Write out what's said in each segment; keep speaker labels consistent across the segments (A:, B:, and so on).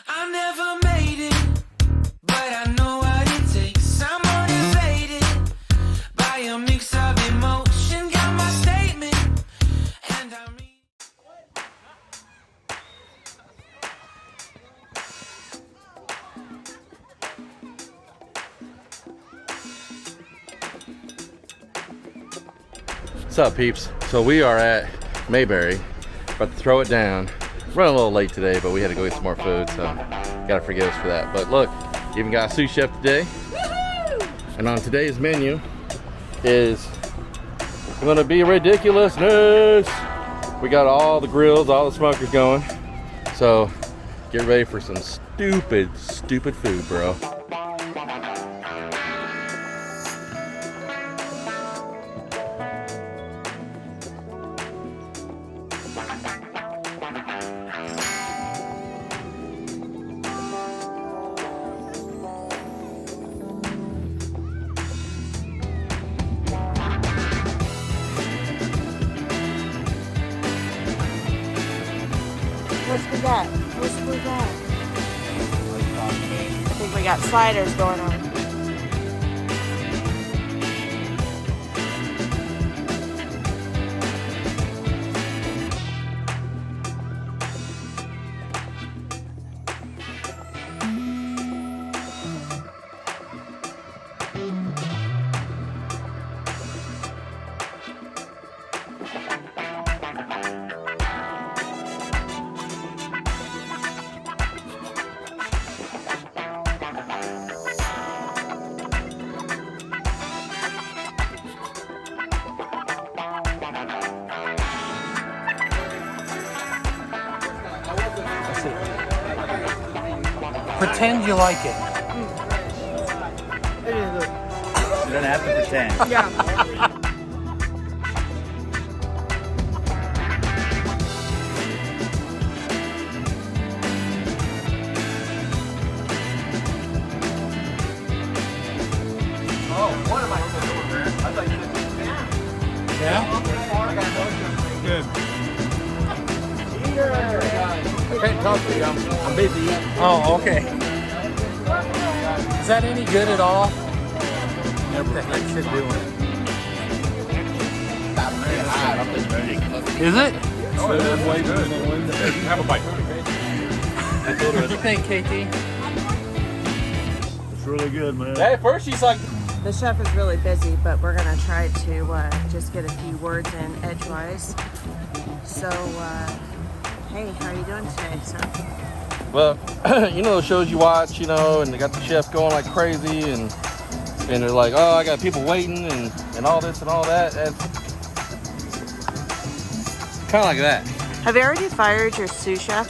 A: I never made it, but I know what it takes. I'm motivated by a mix of emotion. Got my statement, and I mean.
B: What's up, peeps? So we are at Mayberry, about to throw it down. Running a little late today, but we had to go get some more food, so gotta forgive us for that. But look, even got a sous chef today. And on today's menu is gonna be ridiculousness. We got all the grills, all the smokers going. So get ready for some stupid food, bro.
C: What's we got? What's we got? I think we got sliders going on.
D: Pretend you like it.
E: You don't have to pretend.
C: Yeah.
D: Good.
B: I can't talk to you, I'm busy.
D: Oh, okay. Is that any good at all? What the heck's it doing? Is it?
E: Oh, that's way good. You can have a bite.
D: What do you think, KT?
E: It's really good, man.
B: At first she's like,
C: The chef is really busy, but we're gonna try to just get a few words in edgewise. So, hey, how are you doing today, sir?
B: well, you know those shows you watch, you know, and they got the chef going like crazy, and they're like, oh, I got people waiting, and all this and all that. It's kind of like that.
C: Have you already fired your sous chef?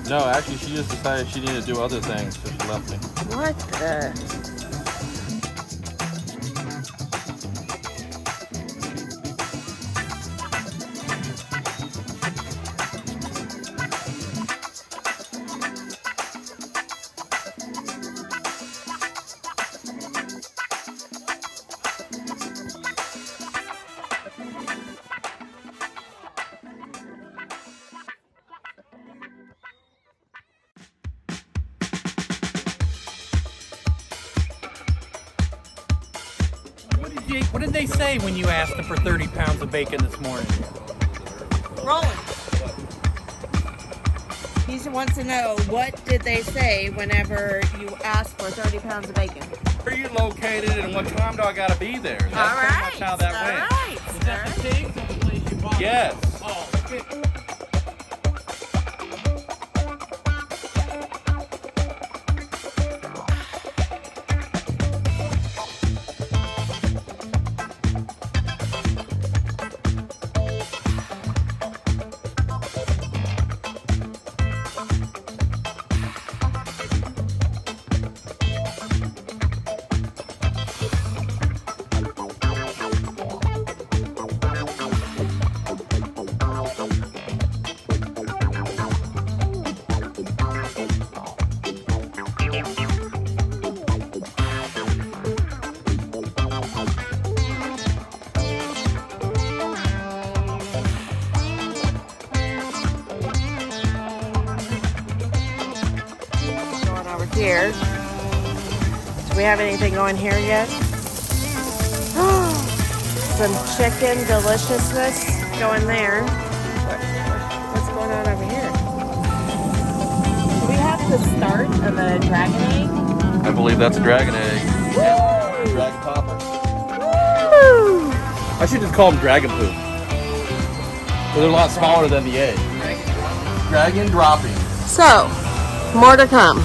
B: No, actually, she just decided she needed to do other things, so she left me.
C: What the?
D: What did they say when you asked them for 30 pounds of bacon this morning?
C: Rolling. He wants to know, what did they say whenever you asked for 30 pounds of bacon?
B: Where are you located, and what time do I gotta be there? That's
C: All
B: pretty
C: right.
B: much how that went.
C: All right.
D: Is that the pigs or the place you bought?
B: Yes.
D: Oh, okay.
C: Do we have anything going here yet? Some chicken deliciousness going there. What's going on over here? Do we have the start of a dragon egg?
B: I believe that's a dragon egg.
C: Woo!
B: Dragon popper.
C: Woo!
B: I should just call them dragon poop. But they're a lot smaller than the egg. Dragon dropping.
C: So, more to come.